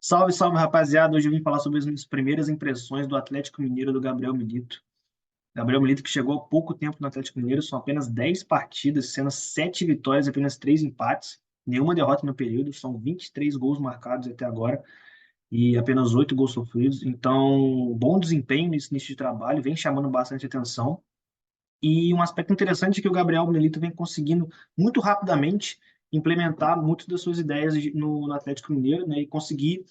Salve, salve, rapaziada. Hoje eu vim falar sobre as minhas primeiras impressões do Atlético Mineiro do Gabriel Milito. Gabriel Milito que chegou há pouco tempo no Atlético Mineiro, são apenas 10 partidas, sendo 7 vitórias e apenas 3 empates. Nenhuma derrota no período, são 23 gols marcados até agora e apenas 8 gols sofridos. Então, bom desempenho nesse início de trabalho, vem chamando bastante atenção. E um aspecto interessante é que o Gabriel Milito vem conseguindo muito rapidamente implementar muitas das suas ideias no Atlético Mineiro, né, e conseguir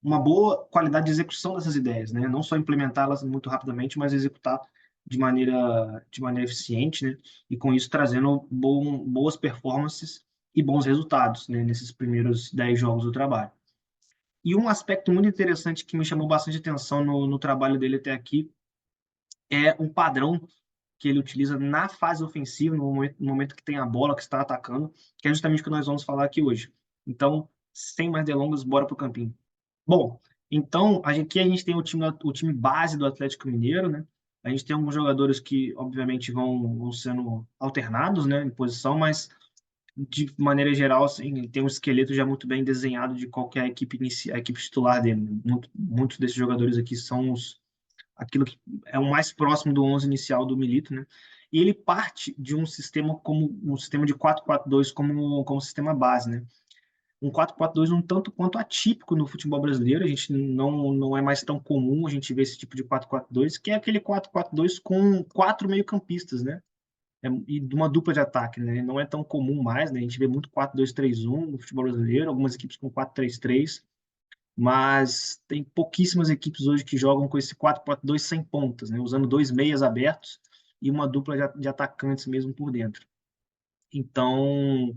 uma boa qualidade de execução dessas ideias, né? Não só implementá-las muito rapidamente, mas executar de maneira eficiente, né? E com isso trazendo boas performances e bons resultados, né? Nesses primeiros 10 jogos do trabalho. E um aspecto muito interessante que me chamou bastante atenção no trabalho dele até aqui é um padrão que ele utiliza na fase ofensiva, no momento que tem a bola, que está atacando, que é justamente o que nós vamos falar aqui hoje. Então, sem mais delongas, bora pro campinho. Bom, então, aqui a gente tem o time base do Atlético Mineiro, né? A gente tem alguns jogadores que, obviamente, vão sendo alternados, né, em posição, mas, de maneira geral, assim, tem um esqueleto já muito bem desenhado de qualquer equipe, a equipe titular dele, né? Muitos desses jogadores aqui são aquilo que é o mais próximo do 11 inicial do Milito, né? E ele parte de um sistema como um sistema de 4-4-2 como sistema base, né? Um 4-4-2 um tanto quanto atípico no futebol brasileiro. A gente não é mais tão comum a gente ver esse tipo de 4-4-2, que é aquele 4-4-2 com quatro meio-campistas, né? E de uma dupla de ataque, né? Não é tão comum mais, né? A gente vê muito 4-2-3-1 no futebol brasileiro, algumas equipes com 4-3-3, mas tem pouquíssimas equipes hoje que jogam com esse 4-4-2 sem pontas, né? Usando dois meias abertos e uma dupla de atacantes mesmo por dentro. Então,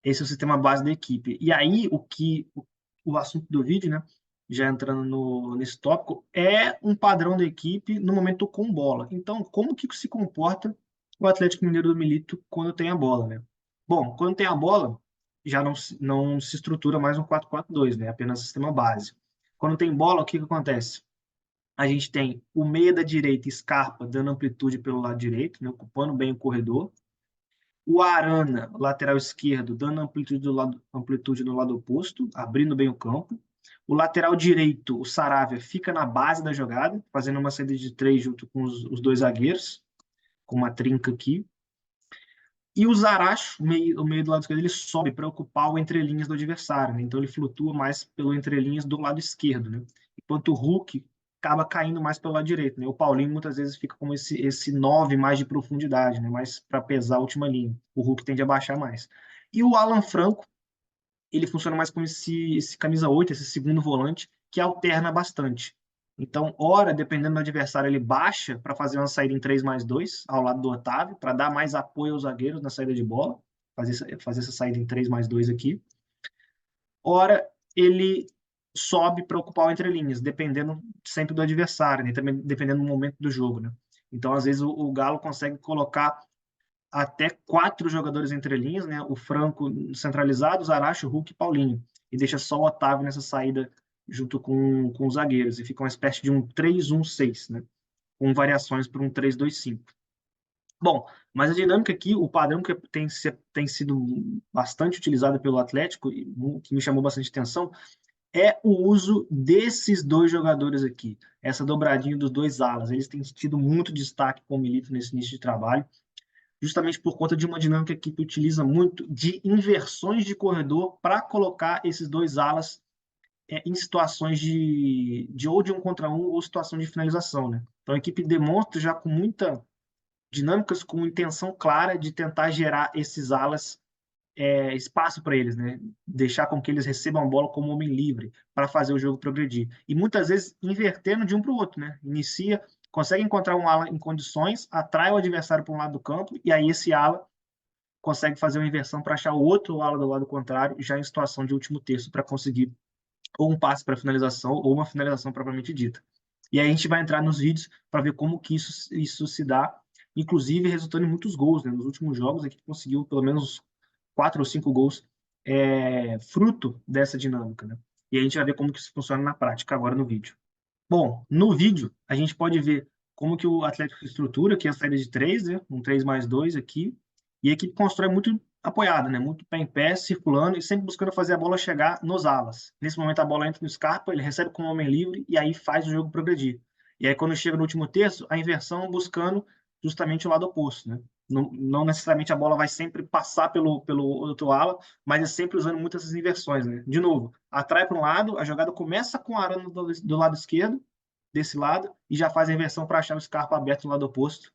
esse é o sistema base da equipe. E aí, o assunto do vídeo, né, já entrando nesse tópico, é um padrão da equipe no momento com bola. Então, como que se comporta o Atlético Mineiro do Milito quando tem a bola, né? Bom, quando tem a bola, já não se estrutura mais um 4-4-2, né? Apenas sistema base. Quando tem bola, o que que acontece? A gente tem o meia da direita, Scarpa, dando amplitude pelo lado direito, né, ocupando bem o corredor. O Arana, lateral esquerdo, dando amplitude no lado oposto, abrindo bem o campo. O lateral direito, o Saravia, fica na base da jogada, fazendo uma saída de três junto com os dois zagueiros, com uma trinca aqui. E o Zaracho, o meio do lado esquerdo, ele sobe para ocupar o entrelinhas do adversário, né? Então ele flutua mais pelo entrelinhas do lado esquerdo, né? Enquanto o Hulk acaba caindo mais pelo lado direito, né? O Paulinho muitas vezes fica como esse 9 mais de profundidade, né? Mais para pesar a última linha. O Hulk tende a baixar mais. E o Alan Franco, ele funciona mais como esse camisa 8, esse segundo volante, que alterna bastante. Então, ora, dependendo do adversário, ele baixa para fazer uma saída em 3+2 ao lado do Otávio, para dar mais apoio aos zagueiros na saída de bola, fazer essa saída em 3+2 aqui. Ora, ele sobe para ocupar o entrelinhas, dependendo sempre do adversário, né? Também dependendo do momento do jogo, né? Então, às vezes, o Galo consegue colocar até quatro jogadores entre linhas, né? O Franco centralizado, Zaracho, Hulk e Paulinho. E deixa só o Otávio nessa saída junto com os zagueiros. E fica uma espécie de um 3-1-6, né? Com variações para um 3-2-5. Bom, mas a dinâmica aqui, o padrão que tem sido bastante utilizado pelo Atlético, e que me chamou bastante atenção, é o uso desses dois jogadores aqui. Essa dobradinha dos dois alas. Eles têm tido muito destaque com o Milito nesse início de trabalho, justamente por conta de uma dinâmica que utiliza muito de inversões de corredor para colocar esses dois alas em situações de ou de um contra um ou situação de finalização, né? Então a equipe demonstra já com muita dinâmicas, com intenção clara de tentar gerar esses alas espaço para eles, né? Deixar com que eles recebam a bola como homem livre para fazer o jogo progredir. E muitas vezes invertendo de um para o outro, né? Inicia, consegue encontrar um ala em condições, atrai o adversário para um lado do campo e aí esse ala consegue fazer uma inversão para achar o outro ala do lado contrário, já em situação de último terço para conseguir ou um passe para finalização ou uma finalização propriamente dita. E aí a gente vai entrar nos vídeos para ver como que isso se dá, inclusive resultando em muitos gols, né? Nos últimos jogos a equipe conseguiu pelo menos 4 ou 5 gols fruto dessa dinâmica, né? E a gente vai ver como que isso funciona na prática agora no vídeo. Bom, no vídeo a gente pode ver como que o Atlético estrutura, que é a saída de três, né? Um 3+2 aqui, e a equipe constrói muito apoiado, né? Muito pé em pé, circulando e sempre buscando fazer a bola chegar nos alas. Nesse momento a bola entra no Scarpa, ele recebe como homem livre e aí faz o jogo progredir. E aí quando chega no último terço, a inversão buscando justamente o lado oposto, né? Não necessariamente a bola vai sempre passar pelo outro ala, mas é sempre usando muitas essas inversões, né? De novo, atrai para um lado, a jogada começa com a Arana do lado esquerdo, desse lado, e já faz a inversão para achar o Scarpa aberto no lado oposto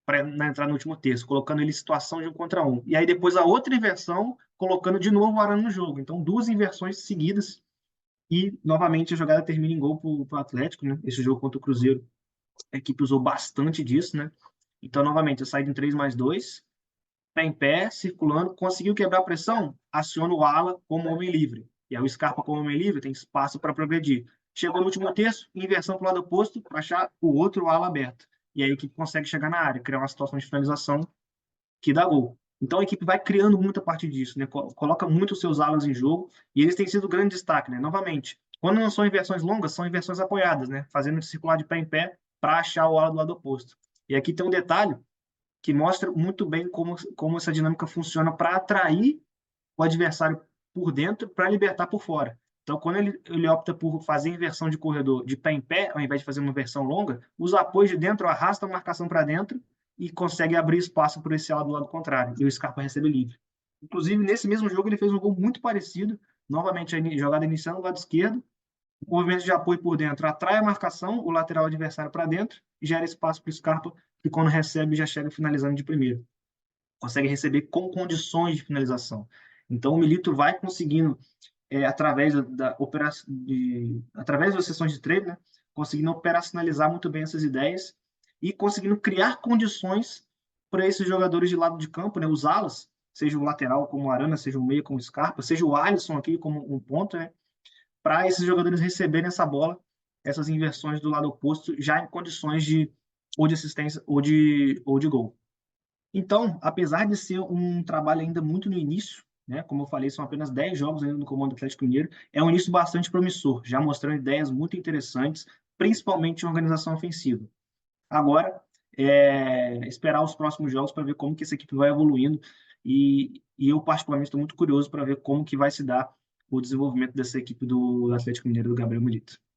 para entrar no último terço, colocando ele em situação de 1 contra 1. E aí depois a outra inversão, colocando de novo o Arana no jogo. Então, duas inversões seguidas e novamente a jogada termina em gol para o Atlético, né? Esse jogo contra o Cruzeiro, a equipe usou bastante disso, né? Então, novamente, eu saí em 3+2, pé em pé, circulando, conseguiu quebrar a pressão, aciona o ala como homem livre. E aí o Scarpa como homem livre tem espaço para progredir. Chegou no último terço, inversão para o lado oposto, para achar o outro ala aberto. E aí a equipe consegue chegar na área, criar uma situação de finalização que dá gol. Então a equipe vai criando muito a partir disso, né? Coloca muito os seus alas em jogo e eles têm sido grande destaque, né? Novamente, quando não são inversões longas, são inversões apoiadas, né? Fazendo circular de pé em pé para achar o ala do lado oposto. E aqui tem um detalhe que mostra muito bem como essa dinâmica funciona para atrair o adversário por dentro para libertar por fora. Então, quando ele opta por fazer inversão de corredor de pé em pé, ao invés de fazer uma versão longa, os apoios de dentro arrastam a marcação para dentro e consegue abrir espaço por esse lado do lado contrário. E o Scarpa recebe livre. Inclusive, nesse mesmo jogo, ele fez um gol muito parecido. Novamente, a jogada iniciando no lado esquerdo, o movimento de apoio por dentro atrai a marcação, o lateral adversário para dentro, e gera espaço para o Scarpa, que quando recebe já chega finalizando de primeiro. Consegue receber com condições de finalização. Então o Milito vai conseguindo, através das sessões de treino, né, conseguindo operacionalizar muito bem essas ideias e conseguindo criar condições para esses jogadores de lado de campo, né, usá-las, seja o lateral como o Arana, seja o meia como o Scarpa, seja o Alisson aqui como um ponto, né, para esses jogadores receberem essa bola, essas inversões do lado oposto, já em condições de ou de assistência ou de gol. Então, apesar de ser um trabalho ainda muito no início, né, como eu falei, são apenas 10 jogos ainda no comando do Atlético Mineiro, é um início bastante promissor, já mostrando ideias muito interessantes, principalmente em organização ofensiva. Agora, esperar os próximos jogos para ver como que essa equipe vai evoluindo e eu particularmente estou muito curioso para ver como que vai se dar o desenvolvimento dessa equipe do Atlético Mineiro do Gabriel Milito.